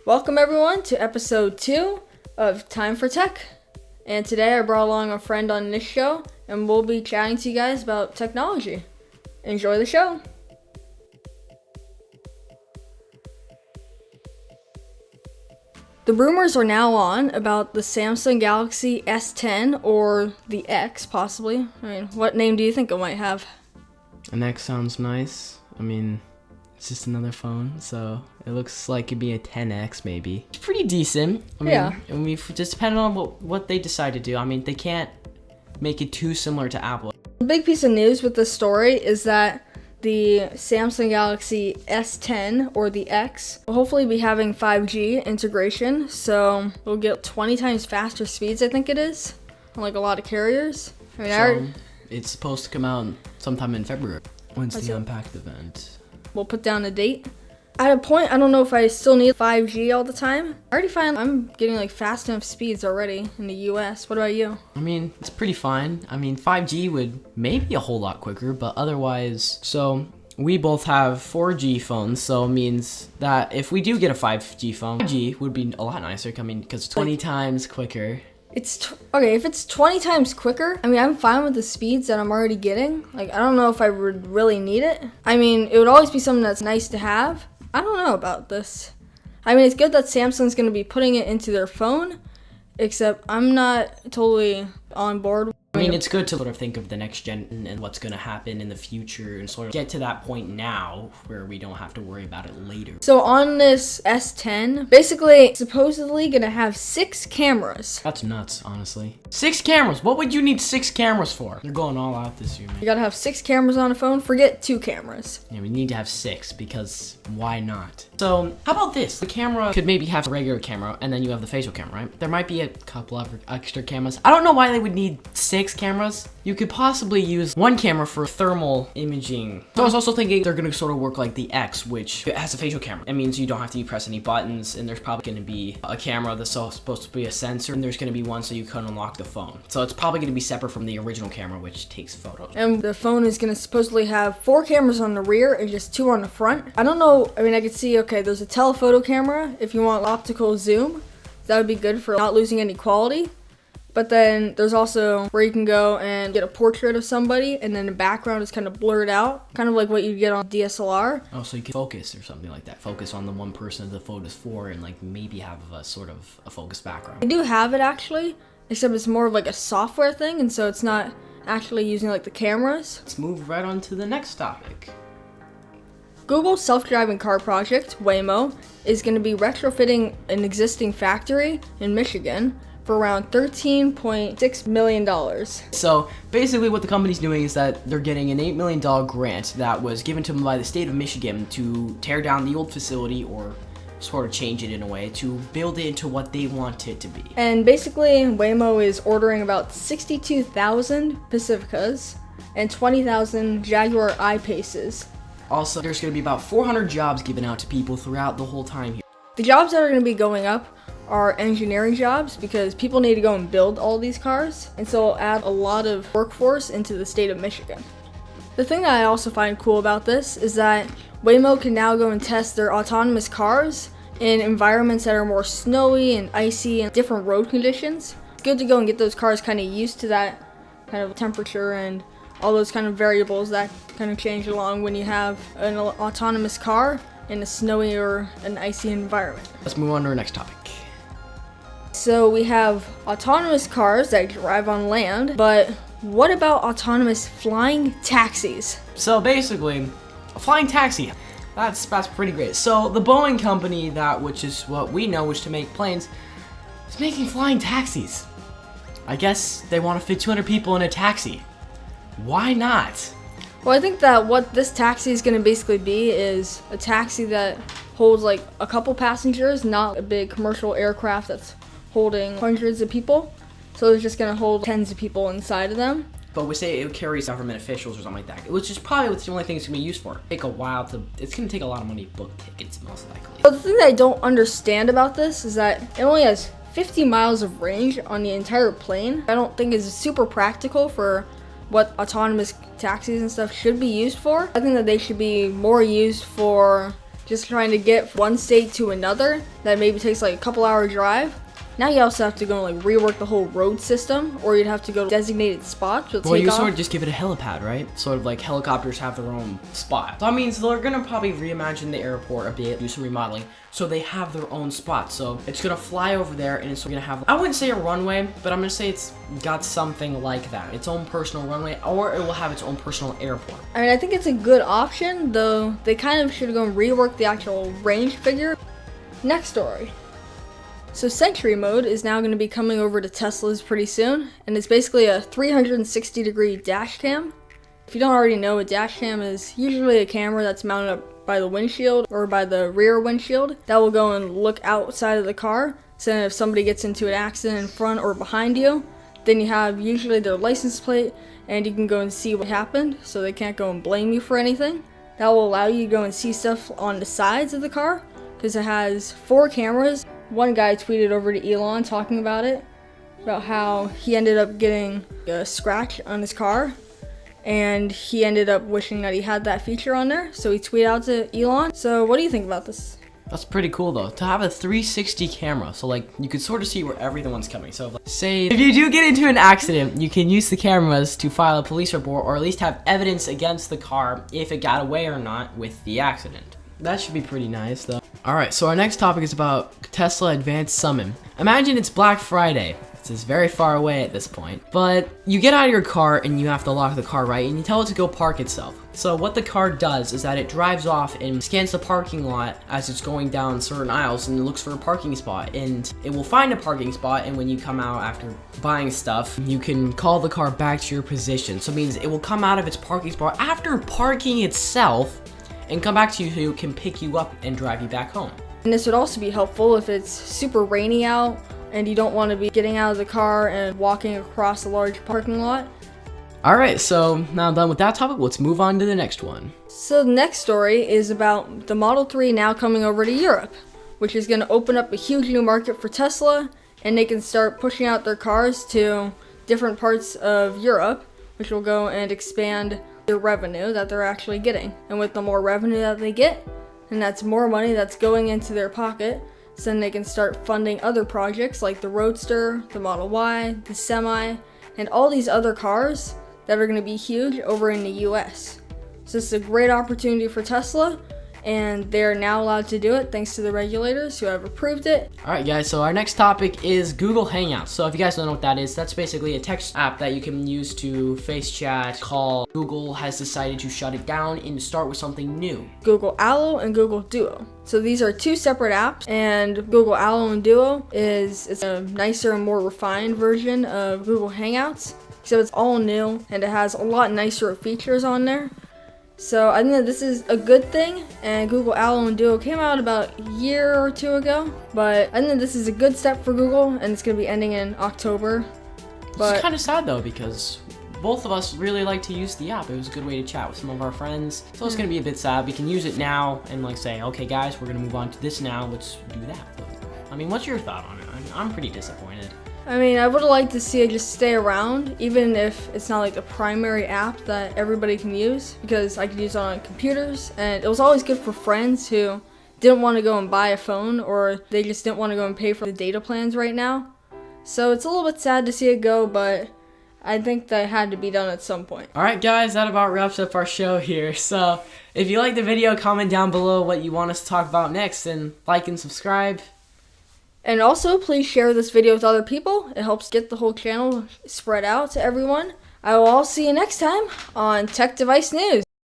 Welcome everyone to episode 2 of Time for Tech. And today I brought along a friend on this show and we'll be chatting to you guys about technology. Enjoy the show. The rumors are now on about the Samsung Galaxy S10 or the X possibly. What name do you think it might have? An X sounds nice. It's just another phone, so it looks like it'd be a 10X maybe. It's pretty decent. Just depending on what they decide to do. They can't make it too similar to Apple. The big piece of news with this story is that the Samsung Galaxy S10 or the X will hopefully be having 5G integration, so we'll get 20 times faster speeds, I think it is, on a lot of carriers. It's supposed to come out sometime in February. When's the Unpacked event? We'll put down a date. At a point, I don't know if I still need 5G all the time. I already find I'm getting fast enough speeds already in the US. What about you? It's pretty fine. 5G would maybe be a whole lot quicker, but otherwise, so we both have 4G phones, so it means that if we do get a 5G phone, 5G would be a lot nicer, because 20 times quicker. If it's 20 times quicker, I'm fine with the speeds that I'm already getting. I don't know if I would really need it. It would always be something that's nice to have. I don't know about this. It's good that Samsung's going to be putting it into their phone, except I'm not totally on board. It's good to sort of think of the next gen and what's going to happen in the future and sort of get to that point now where we don't have to worry about it later. So on this S10, basically, supposedly going to have 6 cameras. That's nuts, honestly. 6 cameras? What would you need 6 cameras for? They're going all out this year, man. You got to have 6 cameras on a phone. Forget 2 cameras. Yeah, we need to have 6 because why not? So how about this? The camera could maybe have a regular camera and then you have the facial camera, right? There might be a couple of extra cameras. I don't know why they would need 6 cameras. You could possibly use 1 camera for thermal imaging. So I was also thinking they're gonna sort of work like the X, which has a facial camera. It means you don't have to press any buttons, and there's probably gonna be a camera that's supposed to be a sensor, and there's gonna be one so you can unlock the phone. So it's probably gonna be separate from the original camera, which takes photos. And the phone is gonna supposedly have 4 cameras on the rear and just 2 on the front. I don't know, I could see, okay, there's a telephoto camera if you want optical zoom. That would be good for not losing any quality. But then there's also where you can go and get a portrait of somebody and then the background is kind of blurred out, kind of like what you get on DSLR. Oh, so you can focus or something like that. Focus on the one person the photo's for and maybe have a sort of a focused background. I do have it actually, except it's more of a software thing, and so it's not actually using the cameras. Let's move right on to the next topic. Google's self-driving car project, Waymo, is going to be retrofitting an existing factory in Michigan for around $13.6 million. So basically what the company's doing is that they're getting an $8 million grant that was given to them by the state of Michigan to tear down the old facility or sort of change it in a way to build it into what they want it to be. And basically Waymo is ordering about 62,000 Pacificas and 20,000 Jaguar I-Paces. Also, there's going to be about 400 jobs given out to people throughout the whole time here. The jobs that are going to be going up are engineering jobs because people need to go and build all these cars, and so it'll add a lot of workforce into the state of Michigan. The thing that I also find cool about this is that Waymo can now go and test their autonomous cars in environments that are more snowy and icy and different road conditions. It's good to go and get those cars kind of used to that kind of temperature and all those kind of variables that kind of change along when you have an autonomous car in a snowy or an icy environment. Let's move on to our next topic. So we have autonomous cars that drive on land, but what about autonomous flying taxis? So basically, a flying taxi, that's pretty great. So the Boeing company, which is what we know, which to make planes, is making flying taxis. I guess they want to fit 200 people in a taxi. Why not? Well, I think that what this taxi is going to basically be is a taxi that holds a couple passengers, not a big commercial aircraft that's holding hundreds of people. So it's just going to hold tens of people inside of them. But we say it carries government officials or something like that, which is probably what the only thing it's going to be used for. It's going to take a lot of money to book tickets, most likely. But the thing that I don't understand about this is that it only has 50 miles of range on the entire plane. I don't think it's super practical for what autonomous taxis and stuff should be used for. I think that they should be more used for just trying to get from one state to another that maybe takes like a couple hour drive. Now you also have to go and like rework the whole road system, or you'd have to go to designated spots. Well, you sort of just give it a helipad, right? Sort of like helicopters have their own spot. So that means they're gonna probably reimagine the airport a bit, do some remodeling, so they have their own spot. So it's gonna fly over there, and it's gonna have, I wouldn't say a runway, but I'm gonna say it's got something like that. Its own personal runway, or it will have its own personal airport. I mean, I think it's a good option, though they kind of should go and rework the actual range figure. Next story. So Sentry mode is now going to be coming over to Teslas pretty soon, and it's basically a 360-degree dash cam. If you don't already know, a dash cam is usually a camera that's mounted up by the windshield or by the rear windshield that will go and look outside of the car. So if somebody gets into an accident in front or behind you, then you have usually their license plate and you can go and see what happened, so they can't go and blame you for anything. That will allow you to go and see stuff on the sides of the car because it has 4 cameras. One guy tweeted over to Elon talking about it, about how he ended up getting a scratch on his car, and he ended up wishing that he had that feature on there, so he tweeted out to Elon. So what do you think about this? That's pretty cool though, to have a 360 camera, so like you could sort of see where everyone's coming. So like, say if you do get into an accident, you can use the cameras to file a police report, or at least have evidence against the car if it got away or not with the accident. That should be pretty nice though. Alright, so our next topic is about Tesla Advanced Summon. Imagine it's Black Friday. It's very far away at this point. But you get out of your car and you have to lock the car, right? And you tell it to go park itself. So what the car does is that it drives off and scans the parking lot as it's going down certain aisles and looks for a parking spot. And it will find a parking spot, and when you come out after buying stuff, you can call the car back to your position. So it means it will come out of its parking spot after parking itself and come back to you so it can pick you up and drive you back home. And this would also be helpful if it's super rainy out and you don't want to be getting out of the car and walking across a large parking lot. Alright, so now I'm done with that topic, let's move on to the next one. So the next story is about the Model 3 now coming over to Europe, which is going to open up a huge new market for Tesla, and they can start pushing out their cars to different parts of Europe, which will go and expand their revenue that they're actually getting. And with the more revenue that they get, and that's more money that's going into their pocket, so then they can start funding other projects like the Roadster, the Model Y, the Semi, and all these other cars that are going to be huge over in the US. So this is a great opportunity for Tesla, and they're now allowed to do it thanks to the regulators who have approved it. Alright guys, so our next topic is Google Hangouts. So if you guys don't know what that is, that's basically a text app that you can use to face chat, call. Google has decided to shut it down and to start with something new. Google Allo and Google Duo. So these are 2 separate apps, and Google Allo and Duo it's a nicer and more refined version of Google Hangouts. So it's all new, and it has a lot nicer features on there. So I think that this is a good thing, and Google Allo and Duo came out about a year or 2 ago, but I think that this is a good step for Google, and it's going to be ending in October. But It's kind of sad though, because both of us really like to use the app. It was a good way to chat with some of our friends, so it's going to be a bit sad. We can use it now and like say, okay guys, we're going to move on to this now, let's do that. But, I mean, what's your thought on it? I'm pretty disappointed. I mean, I would like to see it just stay around, even if it's not like the primary app that everybody can use, because I could use it on computers, and it was always good for friends who didn't want to go and buy a phone, or they just didn't want to go and pay for the data plans right now. So it's a little bit sad to see it go, but I think that had to be done at some point. Alright guys, that about wraps up our show here. So if you liked the video, comment down below what you want us to talk about next, and like and subscribe. And also, please share this video with other people. It helps get the whole channel spread out to everyone. I will all see you next time on Tech Device News.